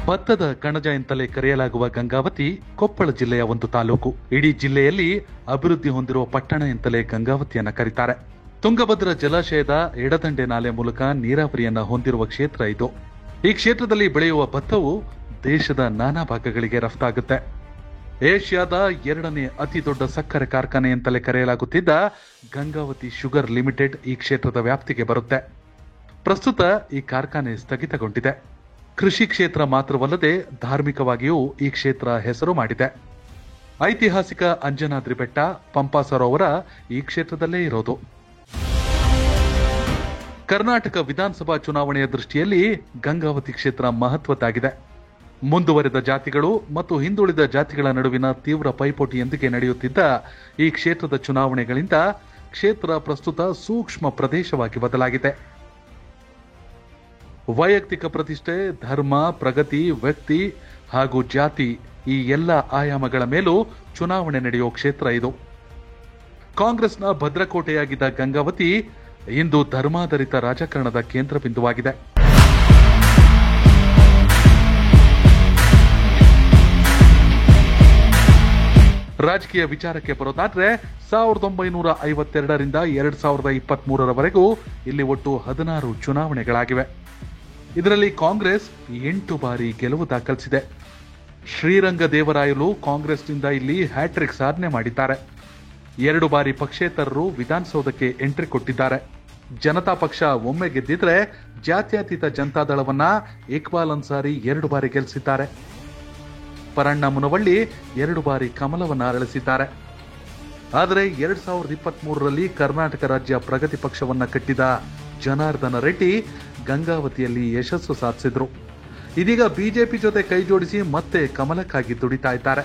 ಭತ್ತದ ಕಣಜ ಎಂತಲೇ ಕರೆಯಲಾಗುವ ಗಂಗಾವತಿ ಕೊಪ್ಪಳ ಜಿಲ್ಲೆಯ ಒಂದು ತಾಲೂಕು. ಇಡೀ ಜಿಲ್ಲೆಯಲ್ಲಿ ಅಭಿವೃದ್ಧಿ ಹೊಂದಿರುವ ಪಟ್ಟಣ ಎಂತಲೇ ಗಂಗಾವತಿಯನ್ನ ಕರೀತಾರೆ. ತುಂಗಭದ್ರಾ ಜಲಾಶಯದ ಎಡದಂಡೆ ನಾಲೆ ಮೂಲಕ ನೀರಾವರಿಯನ್ನ ಹೊಂದಿರುವ ಕ್ಷೇತ್ರ ಇದು. ಈ ಕ್ಷೇತ್ರದಲ್ಲಿ ಬೆಳೆಯುವ ಭತ್ತವು ದೇಶದ ನಾನಾ ಭಾಗಗಳಿಗೆ ರಫ್ತಾಗುತ್ತೆ. ಏಷ್ಯಾದ 2ನೇ ಅತಿ ದೊಡ್ಡ ಸಕ್ಕರೆ ಕಾರ್ಖಾನೆ ಎಂತಲೇ ಕರೆಯಲಾಗುತ್ತಿದ್ದ ಗಂಗಾವತಿ ಶುಗರ್ ಲಿಮಿಟೆಡ್ ಈ ಕ್ಷೇತ್ರದ ವ್ಯಾಪ್ತಿಗೆ ಬರುತ್ತೆ. ಪ್ರಸ್ತುತ ಈ ಕಾರ್ಖಾನೆ ಸ್ಥಗಿತಗೊಂಡಿದೆ. ಕೃಷಿ ಕ್ಷೇತ್ರ ಮಾತ್ರವಲ್ಲದೆ ಧಾರ್ಮಿಕವಾಗಿಯೂ ಈ ಕ್ಷೇತ್ರ ಹೆಸರು ಮಾಡಿದೆ. ಐತಿಹಾಸಿಕ ಅಂಜನಾದ್ರಿ ಬೆಟ್ಟ, ಪಂಪಾ ಸರೋವರ ಈ ಕ್ಷೇತ್ರದಲ್ಲೇ ಇರೋದು. ಕರ್ನಾಟಕ ವಿಧಾನಸಭಾ ಚುನಾವಣೆಯ ದೃಷ್ಟಿಯಲ್ಲಿ ಗಂಗಾವತಿ ಕ್ಷೇತ್ರ ಮಹತ್ವದ್ದಾಗಿದೆ. ಮುಂದುವರೆದ ಜಾತಿಗಳು ಮತ್ತು ಹಿಂದುಳಿದ ಜಾತಿಗಳ ನಡುವಿನ ತೀವ್ರ ಪೈಪೋಟಿಯೊಂದಿಗೆ ನಡೆಯುತ್ತಿದ್ದ ಈ ಕ್ಷೇತ್ರದ ಚುನಾವಣೆಗಳಿಂದ ಕ್ಷೇತ್ರ ಪ್ರಸ್ತುತ ಸೂಕ್ಷ್ಮ ಪ್ರದೇಶವಾಗಿ ಬದಲಾಗಿದೆ. ವೈಯಕ್ತಿಕ ಪ್ರತಿಷ್ಠೆ, ಧರ್ಮ, ಪ್ರಗತಿ, ವ್ಯಕ್ತಿ ಹಾಗೂ ಜಾತಿ ಈ ಎಲ್ಲ ಆಯಾಮಗಳ ಮೇಲೂ ಚುನಾವಣೆ ನಡೆಯುವ ಕ್ಷೇತ್ರ ಇದು. ಕಾಂಗ್ರೆಸ್ನ ಭದ್ರಕೋಟೆಯಾಗಿದ್ದ ಗಂಗಾವತಿ ಇಂದು ಧರ್ಮಾಧಾರಿತ ರಾಜಕಾರಣದ ಕೇಂದ್ರ ಬಿಂದುವಾಗಿದೆ. ರಾಜಕೀಯ ವಿಚಾರಕ್ಕೆ ಬರೋದಾದ್ರೆ 1952ರಿಂದ 2023ರವರೆಗೂ ಇಲ್ಲಿ ಒಟ್ಟು 16 ಚುನಾವಣೆಗಳಾಗಿವೆ. ಇದರಲ್ಲಿ ಕಾಂಗ್ರೆಸ್ 8 ಬಾರಿ ಗೆಲುವು ದಾಖಲಿಸಿದೆ. ಶ್ರೀರಂಗದೇವರಾಯಲು ಕಾಂಗ್ರೆಸ್ನಿಂದ ಇಲ್ಲಿ ಹ್ಯಾಟ್ರಿಕ್ ಸಾಧನೆ ಮಾಡಿದ್ದಾರೆ. 2 ಬಾರಿ ಪಕ್ಷೇತರರು ವಿಧಾನಸೌಧಕ್ಕೆ ಎಂಟ್ರಿ ಕೊಟ್ಟಿದ್ದಾರೆ. ಜನತಾ ಪಕ್ಷ ಒಮ್ಮೆ ಗೆದ್ದಿದ್ರೆ ಜಾತ್ಯತೀತ ಜನತಾದಳವನ್ನ ಇಕ್ಬಾಲ್ ಅನ್ಸಾರಿ 2 ಬಾರಿ ಗೆಲ್ಲಿಸಿದ್ದಾರೆ. ಪರಣ್ಣ ಮುನವಳ್ಳಿ 2 ಬಾರಿ ಕಮಲವನ್ನ ಅರಳಿಸಿದ್ದಾರೆ. ಆದರೆ 2023ರಲ್ಲಿ ಕರ್ನಾಟಕ ರಾಜ್ಯ ಪ್ರಗತಿ ಪಕ್ಷವನ್ನ ಕಟ್ಟಿದ ಜನಾರ್ದನ ರೆಡ್ಡಿ ಗಂಗಾವತಿಯಲ್ಲಿ ಯಶಸ್ಸು ಸಾಧಿಸಿದ್ರು. ಇದೀಗ ಬಿಜೆಪಿ ಜೊತೆ ಕೈ ಜೋಡಿಸಿ ಮತ್ತೆ ಕಮಲಕ್ಕಾಗಿ ದುಡಿತಾ ಇದ್ದಾರೆ.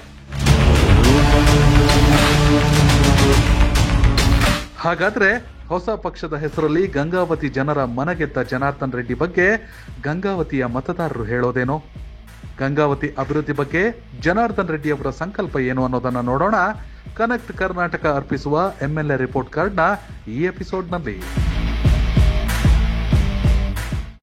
ಹಾಗಾದ್ರೆ ಹೊಸ ಪಕ್ಷದ ಹೆಸರಲ್ಲಿ ಗಂಗಾವತಿ ಜನರ ಮನಗೆದ್ದ ಜನಾರ್ದನ್ ರೆಡ್ಡಿ ಬಗ್ಗೆ ಗಂಗಾವತಿಯ ಮತದಾರರು ಹೇಳೋದೇನೋ? ಗಂಗಾವತಿ ಅಭಿವೃದ್ಧಿ ಬಗ್ಗೆ ಜನಾರ್ದನ್ ರೆಡ್ಡಿ ಅವರ ಸಂಕಲ್ಪ ಏನು ಅನ್ನೋದನ್ನ ನೋಡೋಣ. ಕನೆಕ್ಟ್ ಕರ್ನಾಟಕ ಅರ್ಪಿಸುವ MLA ರಿಪೋರ್ಟ್ ಕಾರ್ಡ್ನ ಈ ಎಪಿಸೋಡ್ನಲ್ಲಿ.